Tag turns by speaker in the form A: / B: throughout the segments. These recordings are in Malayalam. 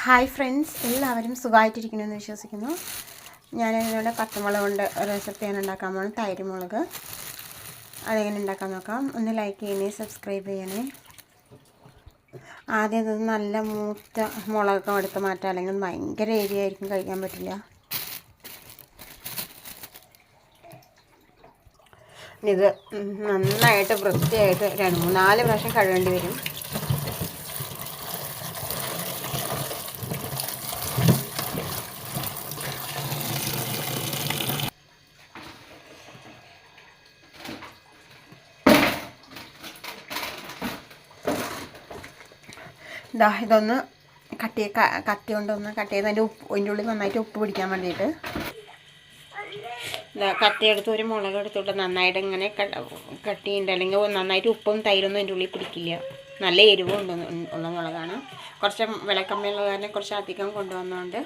A: ഹായ് ഫ്രണ്ട്സ്, എല്ലാവരും സുഖമായിട്ടിരിക്കണമെന്ന് വിശ്വസിക്കുന്നു. ഞാനിവിടെ പച്ചമുളക് കൊണ്ട് റെസിപ്പി ഉണ്ടാക്കാൻ പോകുന്നത് തൈര് മുളക്. അതെങ്ങനെ ഉണ്ടാക്കാൻ നോക്കാം. ഒന്ന് ലൈക്ക് ചെയ്യണേ, സബ്സ്ക്രൈബ് ചെയ്യണേ. ആദ്യം ഇത് നല്ല മൂത്ത മുളകൊക്കെ എടുത്ത് മാറ്റാം, അല്ലെങ്കിൽ ഭയങ്കര എരിയായിരിക്കും, കഴിക്കാൻ പറ്റില്ല. ഇത് നന്നായിട്ട് വൃത്തിയായിട്ട് 2-3-4 പ്രാവശ്യം കഴുകേണ്ടി വരും. ഇതൊന്ന് കത്തി കൊണ്ടൊന്ന് കട്ട് ചെയ്ത് അതിൻ്റെ ഉള്ളിൽ നന്നായിട്ട് ഉപ്പ് പിടിക്കാൻ വേണ്ടിയിട്ട് കത്തിയെടുത്ത് ഒരു മുളക് എടുത്തിട്ട് നന്നായിട്ട് ഇങ്ങനെ കട്ട് ചെയ്യുന്നുണ്ട്. അല്ലെങ്കിൽ നന്നായിട്ട് ഉപ്പും തൈരൊന്നും അതിൻ്റെ ഉള്ളിൽ പിടിക്കില്ല. നല്ല എരിവും ഉള്ള മുളകാണ്. കുറച്ച് വിളക്കമ്മിയുള്ള കാരണം കുറച്ച് അധികം കൊണ്ടുവന്നുകൊണ്ട്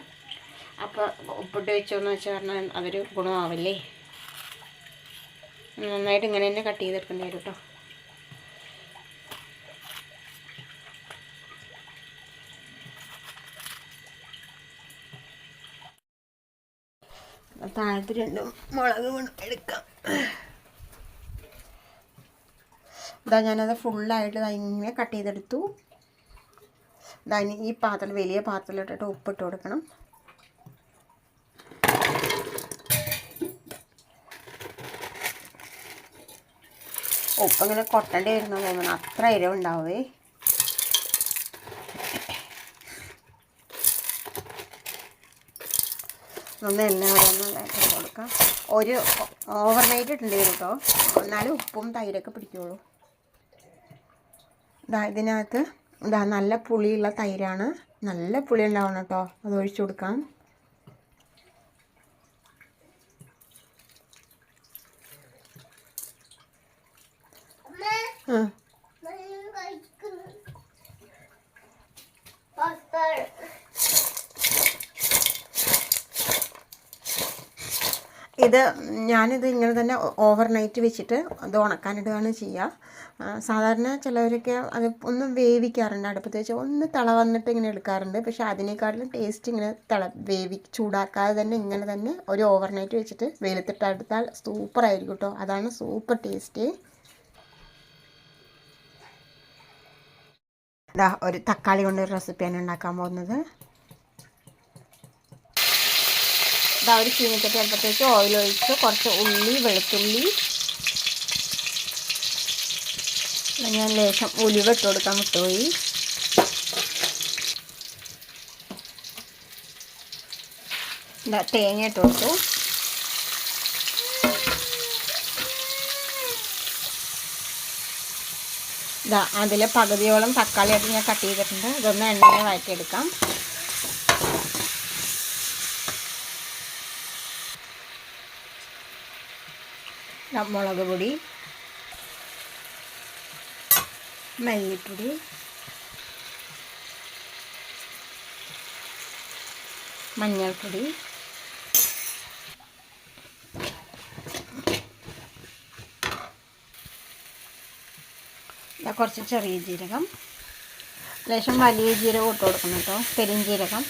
A: അപ്പോൾ ഉപ്പിട്ട് വെച്ചോന്ന് വെച്ചാൽ പറഞ്ഞാൽ അതൊരു ഗുണമാവില്ലേ. നന്നായിട്ട് ഇങ്ങനെ തന്നെ കട്ട് ചെയ്തെടുക്കേണ്ടി വരും കേട്ടോ. താഴത്ത് 2 മുളക് എടുക്കാം. ഞാനത് ഫുള്ളായിട്ട് ഇങ്ങനെ കട്ട് ചെയ്തെടുത്തു. ഈ പാത്രം, വലിയ പാത്രത്തിലിട്ടിട്ട് ഉപ്പിട്ട് കൊടുക്കണം. ഉപ്പിങ്ങനെ കൊട്ടേണ്ടി വരുന്ന തോന്നണം, അത്ര എരിവുണ്ടാവേ. ഒന്ന് എല്ലാവരും ഒന്ന് ഇട്ട് കൊടുക്കാം. ഒരു ഓവർനൈറ്റ് ഇട്ടേണ്ടി വരും കേട്ടോ, എന്നാലും ഉപ്പും തൈരൊക്കെ പിടിക്കുള്ളൂ. ഇതിനകത്ത് നല്ല പുളിയുള്ള തൈരാണ്, നല്ല പുളി ഉണ്ടാവണം കേട്ടോ. അത് ഒഴിച്ചു കൊടുക്കാം. ഞാനിത് ഇങ്ങനെ തന്നെ ഓവർനൈറ്റ് വെച്ചിട്ട് അത് ഉണക്കാനിടുകയാണ് ചെയ്യുക. സാധാരണ ചിലവരൊക്കെ അത് ഒന്ന് വേവിക്കാറുണ്ട്, അടുപ്പത്ത് വെച്ച് ഒന്ന് തിള വന്നിട്ട് ഇങ്ങനെ എടുക്കാറുണ്ട്. പക്ഷേ അതിനേക്കാളും ടേസ്റ്റ് ഇങ്ങനെ ചൂടാക്കാതെ തന്നെ ഇങ്ങനെ തന്നെ ഒരു ഓവർനൈറ്റ് വെച്ചിട്ട് വെയിലത്തിട്ടെടുത്താൽ സൂപ്പറായിരിക്കും കേട്ടോ. അതാണ് സൂപ്പർ ടേസ്റ്റ്. ഒരു തക്കാളി കൊണ്ടൊരു റെസിപ്പിയാണ് ഉണ്ടാക്കാൻ പോകുന്നത്. ഒരു ചീനിച്ചട്ടി അടുപ്പത്തേക്ക് ഓയിൽ ഒഴിച്ച് കുറച്ച് ഉള്ളി, വെളുത്തുള്ളി, ഞാൻ ലേശം ഉലുവ ഇട്ട് കൊടുക്കാൻ വിട്ടുപോയി. തേങ്ങ ഇട്ട് കൊടുത്തു. അതിൽ പകുതിയോളം തക്കാളിയായിട്ട് ഞാൻ കട്ട് ചെയ്തിട്ടുണ്ട്. ഇതൊന്ന് എണ്ണയിൽ വഴറ്റിയെടുക്കാം. മുളക് പൊടി, മല്ലിപ്പൊടി, മഞ്ഞൾപ്പൊടി, കുറച്ച് ചെറിയ ജീരകം, ലേശം വലിയ ജീരകം ഇട്ട് കൊടുക്കണം കേട്ടോ, പെരുംജീരകം.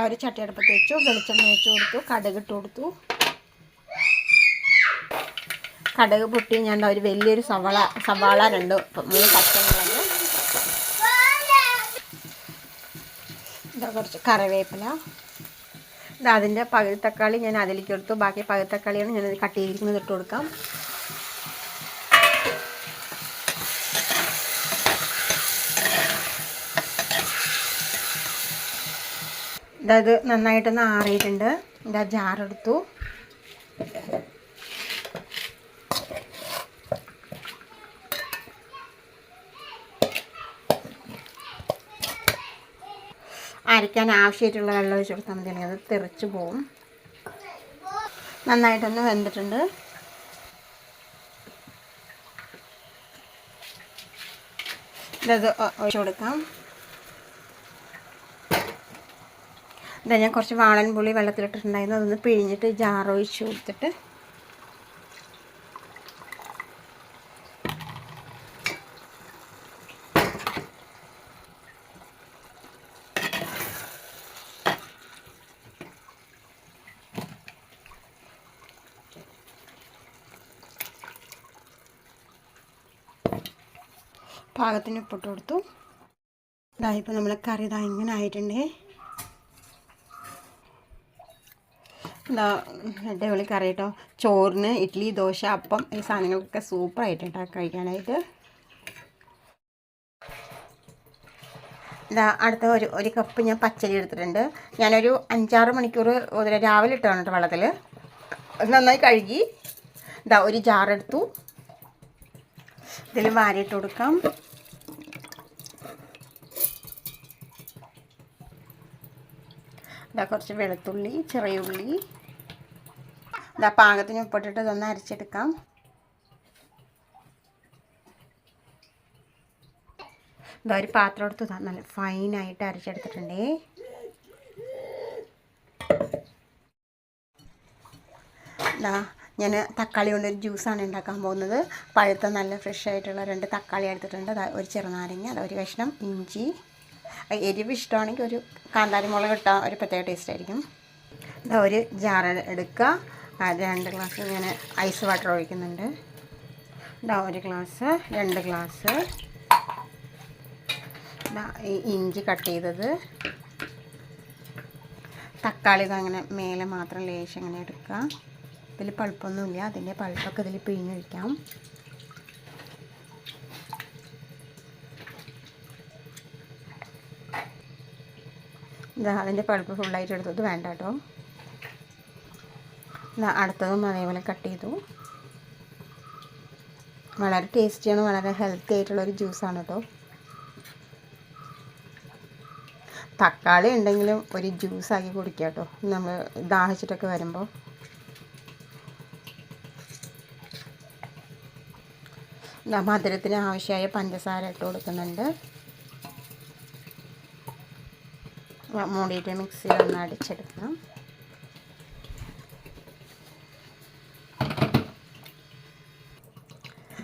A: ഒരു ചട്ടി അടുപ്പത്ത് വെച്ചു, വെളിച്ചെണ്ണ ഒഴിച്ച് കൊടുത്തു, കടുക് ഇട്ട് കൊടുത്തു. കടുക് പൊട്ടി ഞാൻ ഒരു വലിയൊരു സവാള 2-3 പച്ചമുളക്, കുറച്ച് കറിവേപ്പില, അതിൻ്റെ പകുതി തക്കാളി ഞാൻ അതിലേക്ക് എടുത്തു. ബാക്കി പകുതി തക്കാളിയാണ് ഞാനത് കട്ട് ചെയ്തിരിക്കുന്നത്, ഇട്ട് കൊടുക്കാം. ഇത് നന്നായിട്ടൊന്ന് ആറിയിട്ടുണ്ട്. ജാറെടുത്തു. അരയ്ക്കാൻ ആവശ്യമായിട്ടുള്ള വെള്ളം ഒഴിച്ച് കൊടുത്താൽ മതി, അത് തെറിച്ച് പോവും. നന്നായിട്ടൊന്ന് വെന്തിട്ടുണ്ട്. ഇത് ഒഴിച്ച് കൊടുക്കാം. ഞാൻ കുറച്ച് വാളൻ പുളി വെള്ളത്തിലിട്ടിട്ടുണ്ടായിരുന്നു, അതൊന്ന് പിഴിഞ്ഞിട്ട് ജാർ ഒഴിച്ച് കൊടുത്തിട്ട് പാകത്തിന് ഉപ്പിട്ട് കൊടുത്തു. ഇതായിപ്പോൾ നമ്മൾ കറി ഇതാ ഇങ്ങനെ ആയിട്ടുണ്ട്. എന്താ അടിപൊളി കറി കേട്ടോ. ചോറിന്, ഇഡ്ഡലി, ദോശ, അപ്പം ഈ സാധനങ്ങൾക്കൊക്കെ സൂപ്പറായിട്ടുണ്ട് കഴിക്കാനായിട്ട്. ഇതാ അടുത്ത ഒരു കപ്പ് ഞാൻ പച്ചരി എടുത്തിട്ടുണ്ട്. ഞാനൊരു 5-6 മണിക്കൂർ രാവിലെ ഇട്ടാണ് കേട്ടോ വെള്ളത്തിൽ. നന്നായി കഴുകി ഇതാ ഒരു ജാറെടുത്തു. ഇതിൽ വാരിയിട്ട് കൊടുക്കാം. ഇതാ കുറച്ച് വെളുത്തുള്ളി, ചെറിയ ഉള്ളി, ഇതാ പാകത്തിന് ഉപ്പിട്ടിട്ട് ഇതൊന്ന് അരച്ചെടുക്കാം. ഇതാ ഒരു പാത്രം എടുത്ത് നല്ല ഫൈനായിട്ട് അരച്ചെടുത്തിട്ടുണ്ടേ. ഇതാ ഞാൻ തക്കാളി കൊണ്ടൊരു ജ്യൂസാണ് ഉണ്ടാക്കാൻ പോകുന്നത്. പഴുത്ത നല്ല ഫ്രഷ് ആയിട്ടുള്ള 2 തക്കാളി എടുത്തിട്ടുണ്ട്. ഒരു ചെറുനാരങ്ങ, ഒരു കഷ്ണം ഇഞ്ചി. എരിവ് ഇഷ്ടമാണെങ്കിൽ ഒരു കാന്താരി മുളക് ഇട്ടാൽ ഒരു പ്രത്യേക ടേസ്റ്റ് ആയിരിക്കും. ഇതാ ഒരു ജാർ എടുക്കുക. 2 ഗ്ലാസ് ഞാൻ ഐസ് വാട്ടർ ഒഴിക്കുന്നുണ്ട്. ഇതാ 1 ഗ്ലാസ്, 2 ഗ്ലാസ്. ഇഞ്ചി കട്ട് ചെയ്തത്. തക്കാളി അങ്ങനെ മേലെ മാത്രം ലേശം ഇങ്ങനെ എടുക്കുക. ഇതിൽ പൾപ്പൊന്നുമില്ല, അതിൻ്റെ പൾപ്പൊക്കെ ഇതിൽ പിഴിഞ്ഞൊഴിക്കാം. ഇതാ അതിൻ്റെ പൾപ്പ് ഫുള്ളായിട്ട് എടുത്തത് വേണ്ട കേട്ടോ. അടുത്തതും അതേപോലെ കട്ട് ചെയ്തു. വളരെ ടേസ്റ്റിയാണ്, വളരെ ഹെൽത്തി ആയിട്ടുള്ളൊരു ജ്യൂസാണ് കേട്ടോ. തക്കാളി ഉണ്ടെങ്കിലും ഒരു ജ്യൂസാക്കി കുടിക്കുക കേട്ടോ, നമ്മൾ ദാഹിച്ചിട്ടൊക്കെ വരുമ്പോൾ. മധുരത്തിന് ആവശ്യമായ പഞ്ചസാര ഇട്ട് കൊടുക്കുന്നുണ്ട്. മൂടിയിട്ട് മിക്സിയിൽ ഒന്ന് അടിച്ചെടുക്കണം.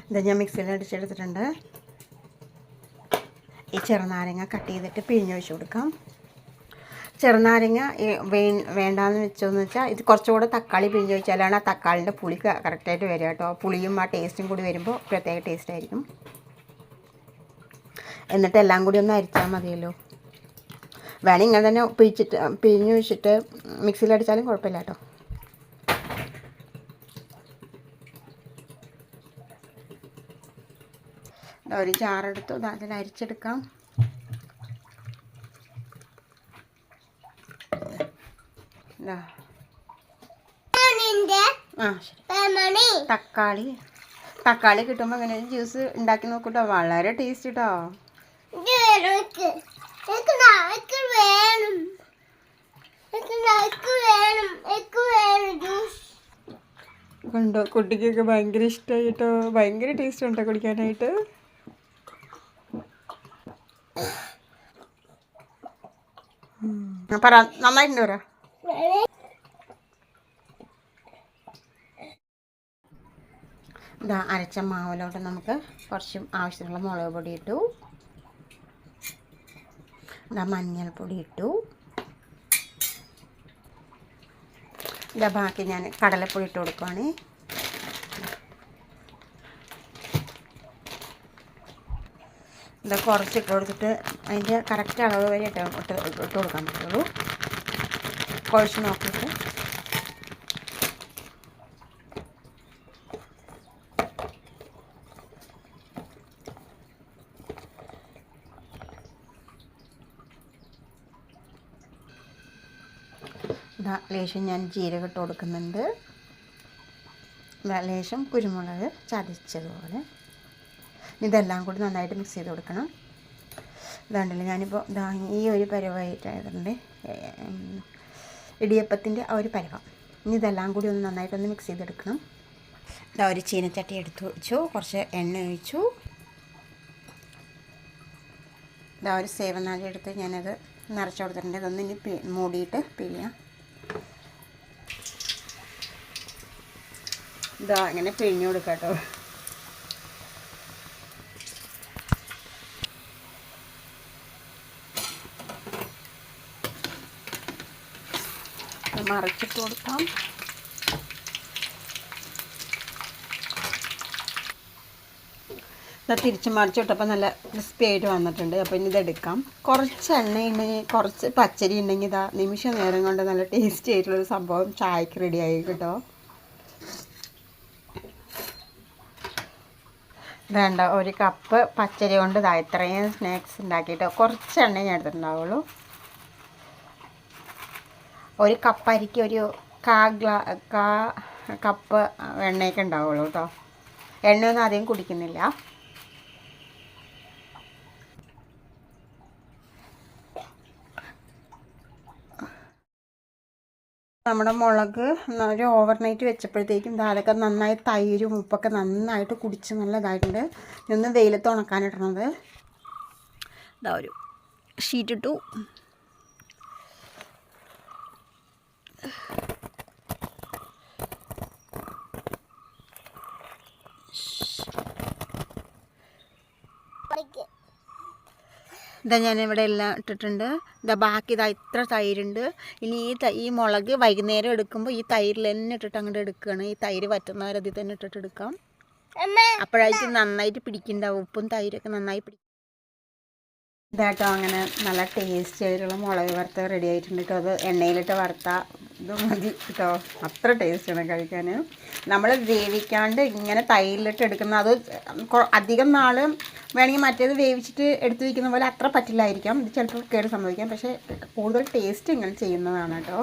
A: ഇത് ഞാൻ മിക്സിയിൽ അടിച്ചെടുത്തിട്ടുണ്ട്. ഈ ചെറുനാരങ്ങ കട്ട് ചെയ്തിട്ട് പിഴിഞ്ഞൊഴിച്ച് കൊടുക്കാം. ചെറുനാരങ്ങ വേണ്ടാന്ന് വെച്ചോന്ന് വെച്ചാൽ ഇത് കുറച്ചുകൂടെ തക്കാളി പിഴിഞ്ഞൊഴിച്ചാലാണ് ആ തക്കാളിൻ്റെ പുളി കറക്റ്റായിട്ട് വരിക കേട്ടോ. പുളിയും ആ ടേസ്റ്റും കൂടി വരുമ്പോൾ പ്രത്യേക ടേസ്റ്റ് ആയിരിക്കും. എന്നിട്ട് എല്ലാം കൂടി ഒന്ന് അരിച്ചാൽ മതിയല്ലോ. വേണമെങ്കിൽ ഇങ്ങനെ തന്നെ പിഴിഞ്ഞൊഴിച്ചിട്ട് മിക്സിയിലടിച്ചാലും കുഴപ്പമില്ല കേട്ടോ. ഒരു ജാറെടുത്തു, അതിൽ അരിച്ചെടുക്കാം. തക്കാളി കിട്ടുമ്പോൾ അങ്ങനെ ജ്യൂസ് ഉണ്ടാക്കി നോക്കൂട്ടോ, വളരെ ടേസ്റ്റ് കേട്ടോ. കണ്ടോ, കുട്ടിക്കൊക്കെ ഭയങ്കര ഇഷ്ടമായി കേട്ടോ. ഭയങ്കര ടേസ്റ്റ് ഉണ്ടോ കുടിക്കാനായിട്ട്. പറ, നന്നായിട്ടുണ്ട് പറ. ഇതാ അരച്ച മാവിലോട്ട് നമുക്ക് കുറച്ച് ആവശ്യമുള്ള മുളക് പൊടി ഇട്ടു. ഇതാ മഞ്ഞൾപ്പൊടി ഇട്ടു. ഇതാ ബാക്കി ഞാൻ കടലപ്പൊടി ഇട്ട് കൊടുക്കുവാണ്. ഇത് കുറച്ചിട്ട് കൊടുത്തിട്ട് അതിൻ്റെ കറക്റ്റ് അളവ് വരെ ഇട്ട് കൊടുക്കാൻ പറ്റുള്ളൂ. കുഴച്ച് നോക്കിയിട്ട് ലേശം ഞാൻ ജീരകം ഇട്ട് കൊടുക്കുന്നുണ്ട്. ലേശം കുരുമുളക് ചതച്ചതുപോലെ. ഇതെല്ലാം കൂടി നന്നായിട്ട് മിക്സ് ചെയ്ത് കൊടുക്കണം. ഇതാണ്ടല്ലോ ഞാനിപ്പോൾ ഈ ഒരു പരുവായിട്ടായതുകൊണ്ട് ഇടിയപ്പത്തിൻ്റെ ആ ഒരു പരുവം. ഇനി ഇതെല്ലാം കൂടി ഒന്ന് നന്നായിട്ടൊന്ന് മിക്സ് ചെയ്തെടുക്കണം. ഇതാ ഒരു ചീനച്ചട്ടി എടുത്ത് വെച്ചു, കുറച്ച് എണ്ണ ഒഴിച്ചു. ഇതാ ഒരു സേവനാഴി എടുത്ത് ഞാനത് നിറച്ച് കൊടുത്തിട്ടുണ്ട്. ഇതൊന്ന് ഇനി മൂടിയിട്ട് പിഴിയാം. ഇതാ ഇങ്ങനെ പിഴിഞ്ഞു കൊടുക്കാം കേട്ടോ. മറിച്ചിട്ട് കൊടുക്കാം. ഇത് തിരിച്ച് മറിച്ചിട്ടപ്പോൾ നല്ല ക്രിസ്പി ആയിട്ട് വന്നിട്ടുണ്ട്. അപ്പോൾ ഇനി ഇതെടുക്കാം. കുറച്ച് എണ്ണ ഉണ്ടെങ്കിൽ, കുറച്ച് പച്ചരി ഉണ്ടെങ്കിൽ ഇതാ നിമിഷ നേരം കൊണ്ട് നല്ല ടേസ്റ്റി ആയിട്ടുള്ളൊരു സംഭവം ചായക്ക് റെഡിയായി കേട്ടോ. വേണ്ട, ഒരു കപ്പ് പച്ചരി കൊണ്ട് ഇതാ ഇത്രയും സ്നാക്സ് ഉണ്ടാക്കിയിട്ട് കുറച്ച് എണ്ണ ഞാൻ എടുത്തിട്ടുണ്ടാവുള്ളൂ. ഒരു കപ്പ് അരിക്ക് ഒരു കാ കപ്പ് എണ്ണയൊക്കെ ഉണ്ടാവുള്ളൂ കേട്ടോ. എണ്ണയൊന്നും അധികം കുടിക്കുന്നില്ല. നമ്മുടെ മുളക് ഒരു ഓവർനൈറ്റ് വെച്ചപ്പോഴത്തേക്കും അതൊക്കെ നന്നായി തൈരും ഉപ്പൊക്കെ നന്നായിട്ട് കുടിച്ച് നല്ല ഇതായിട്ടുണ്ട്. ഇതൊന്ന് വെയിലത്ത് ഉണക്കാനിടണത്. ഇതാ ഒരു ഷീറ്റ് ഇട്ടു. ഇതാ ഞാനിവിടെ എല്ലാം ഇട്ടിട്ടുണ്ട്. ഇതാ ബാക്കി ഇതാ ഇത്ര തൈരുണ്ട്. ഇനി ഈ മുളക് വൈകുന്നേരം എടുക്കുമ്പോൾ ഈ തൈരിൽ തന്നെ ഇട്ടിട്ട് അങ്ങോട്ട് എടുക്കുകയാണ്. ഈ തൈര് വറ്റുന്നവരെ അതിൽ തന്നെ ഇട്ടിട്ട് എടുക്കാം. അപ്പോഴായിട്ട് നന്നായിട്ട് പിടിക്കുന്നുണ്ടാവും. ഉപ്പും തൈരൊക്കെ നന്നായി പിടിക്കും. ഇതാട്ടോ അങ്ങനെ നല്ല ടേസ്റ്റി ആയിട്ടുള്ള മുളക് വറുത്ത റെഡി ആയിട്ടുണ്ട് കേട്ടോ. അത് എണ്ണയിലിട്ട് വറുത്ത ഇത് മതി കേട്ടോ. അത്ര ടേസ്റ്റാണ് കഴിക്കാൻ. നമ്മൾ വേവിക്കാണ്ട് ഇങ്ങനെ തൈരിലിട്ട് എടുക്കുന്ന അത് അധികം നാൾ വേണമെങ്കിൽ മറ്റേത് വേവിച്ചിട്ട് എടുത്ത് വയ്ക്കുന്ന പോലെ അത്ര പറ്റില്ലായിരിക്കാം. ഇത് ചിലപ്പോൾ കേട് സംഭവിക്കാം. പക്ഷേ കൂടുതൽ ടേസ്റ്റ് ഇങ്ങനെ ചെയ്യുന്നതാണ് കേട്ടോ.